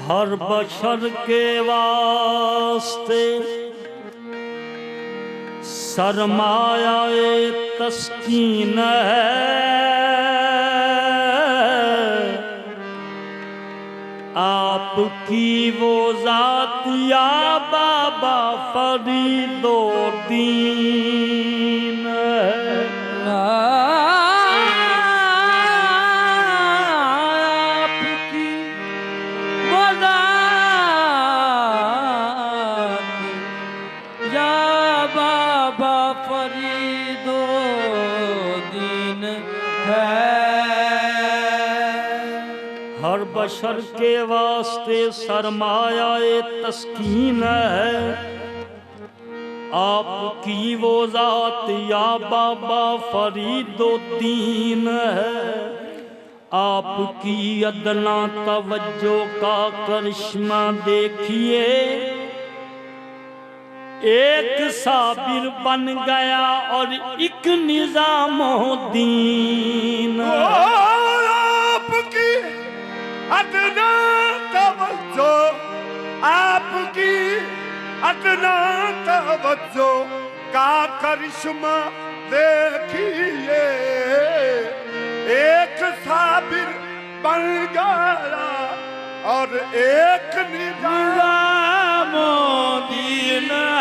हर बशर के वास्ते सरमाया तस्कीन है, आपकी वो जात या बाबा फरीदुद्दीन है। हर बशर के वास्ते सरमाया तस्कीन है, आपकी वो जात या बाबा फरीदुद्दीन है। आपकी अदना तवज्जो का करिश्मा देखिए, एक साबिर बन गया और एक निजामुद्दीन। आपकी अदना तवज्जो, आपकी अदना तवज्जो का करिश्मा देखिए, एक साबिर बन गया और एक निजामुद्दीन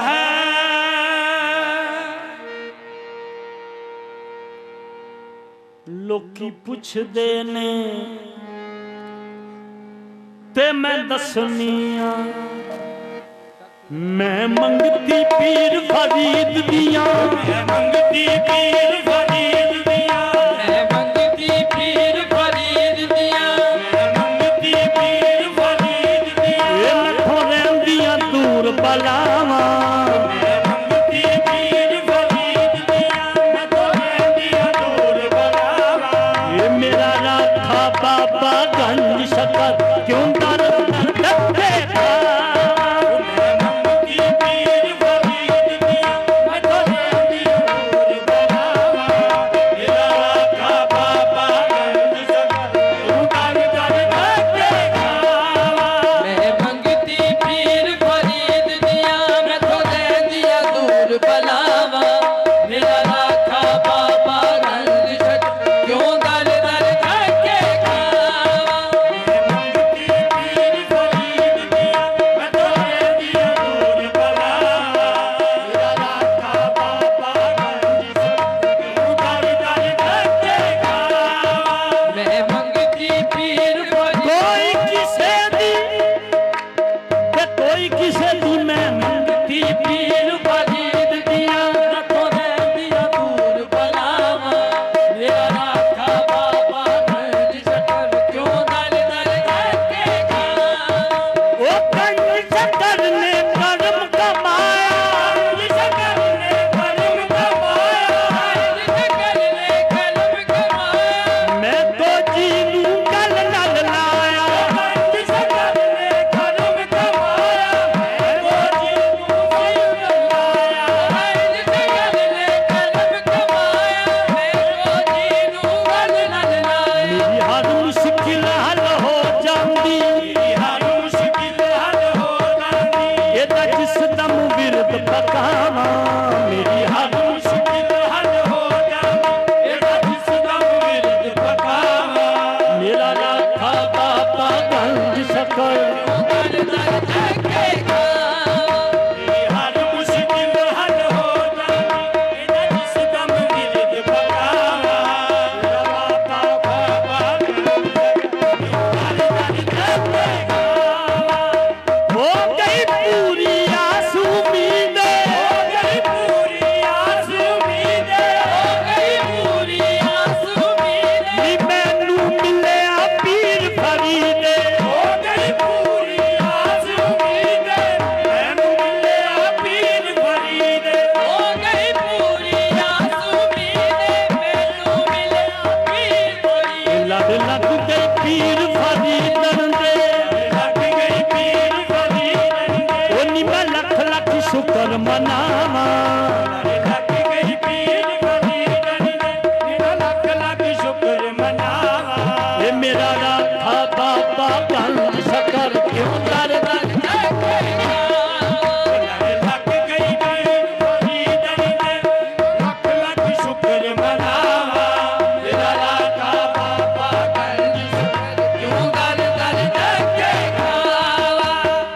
है। लोकी पुछ देने ते मैं दसनिया, मैं मंगती पीर फरीद दिया, मैं मंगती पीर फरीद दिया, मैं मंगती पीर फरीद दिया, मैं मंगती पीर फरीद दिया। ये मैं थोड़े दिया दूर बलावा, मैं मंगती पीर फरीद दिया, मैं थोड़े दिया दूर बलावा। ये मेरा राखा बाबा गंज शकर क्यों दर देखा, मैं मंगती पीर फरीद दिया, मैं थोड़े दिया दूर बलावा। मेरा राखा बाबा गंज शकर क्यों दर देखा, मैं मंगती पीर फरीद दिया, मैं थोड़े दिया दूर बलावा। मेरा राखा बाबा गंज शकर क्यों दर दर धक्के खावा। मैं मंगती पीर फरीद दिया, मैं थोड़े दिया दूर बलावा। मेरा राखा बाबा गंज शकर क्यों दर दर धक्के खावा। मैं मंगती पीर फरीद कोई किसे दी ते कोई किसे दी, मैं मंगती पीर फरीद दिया, मैं थोड़े दिया दूर बलावा। मेरा राखा बाबा गंज शकर क्यों दर दर धक्के खावा। ओ गंज शकर ने कर्म कमाया, गंज शकर ने कर्म कमाया। मैं तो जीनू गल नल लाया, गंज शकर ने कर्म कमाया। मैं तो जीनू गल नल ਸ਼ੁਕਰ ਮਨਾਵਾ ਲੱਗ ਗਈ ਪੀਰ ਫਰੀਦ ਦੀ ਮੇਰਾ ਲੱਖ ਲੱਖ ਸ਼ੁਕਰ ਮਨਾਵਾ ਇਹ ਮੇਰਾ ਰਾਖਾ ਬਾਬਾ ਗੰਜ ਸ਼ਕਰ ਕਿਉਂ ਦਰ ਦਰ ਜਾਏਗਾ ਲੱਗ ਗਈ ਪੀਰ ਫਰੀਦ ਦੀ ਲੱਖ ਲੱਖ ਸ਼ੁਕਰ ਮਨਾਵਾ ਮੇਰਾ ਰਾਖਾ ਬਾਬਾ ਗੰਜ ਸ਼ਕਰ ਕਿਉਂ ਦਰ ਦਰ ਜਾਏਗਾ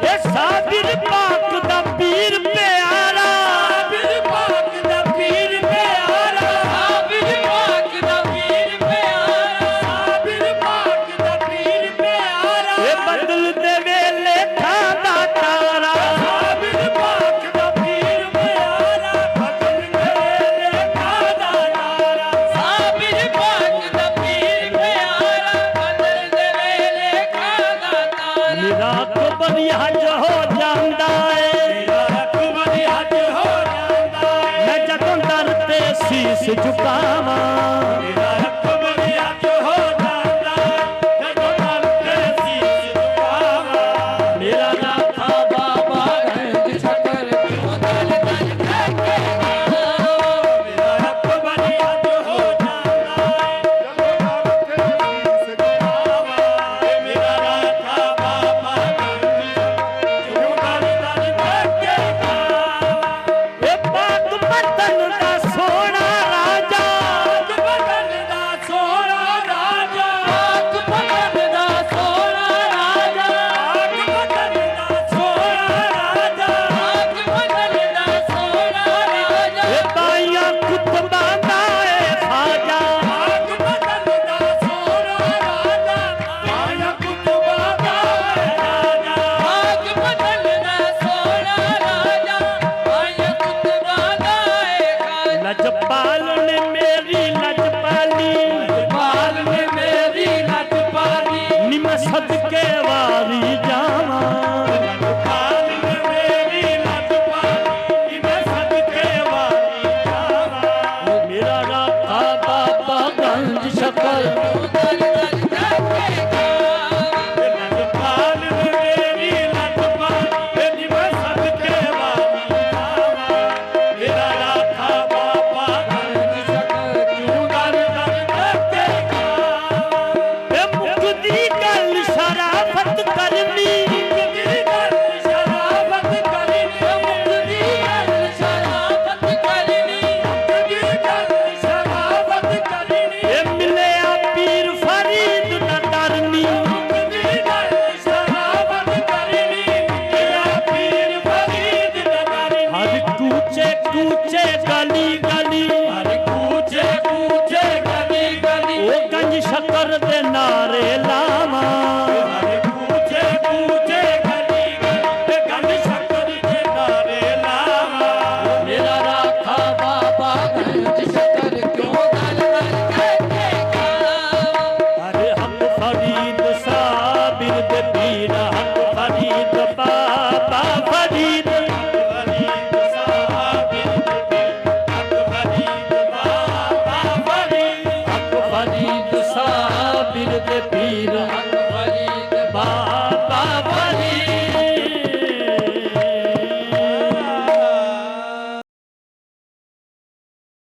ਇਹ ਸਾਬਿਰ ਪਾਕ ਦਾ ਪੀਰ ਪਿਆਰਾ ਸਾਬਿਰ ਪਾਕ ਦਾ ਪੀਰ ਪਿਆਰਾ ਸਾਬਿਰ ਪਾਕ ਦਾ ਪੀਰ ਪਿਆਰਾ ਸਾਬਿਰ ਪਾਕ ਦਾ ਪੀਰ ਪਿਆਰਾ ਇਹ ਬਦਲ ਦੇ ਵੇਲੇ ਖਾਦਾ ਤਾਰਾ ਸਾਬਿਰ ਪਾਕ ਦਾ ਪੀਰ ਪਿਆਰਾ ਬਦਲ ਦੇ ਵੇਲੇ ਖਾਦਾ ਤਾਰਾ ਸਾਬਿਰ ਪਾਕ ਦਾ ਪੀਰ ਪਿਆਰਾ ਬਦਲ ਦੇ ਵੇਲੇ ਖਾਦਾ ਤਾਰਾ ਮੇਰਾ ਕਬਰ ਹਜ ਹੋ ਜਾਂਦਾ ਏ ਮੇਰਾ ਕਬਰ ਹਜ ਹੋ ਜਾਂਦਾ ਏ ਮੈਂ ਜਦੋਂ ਦਰ ਤੇ ਸੀਸ ਝੁਕਾਵਾਂ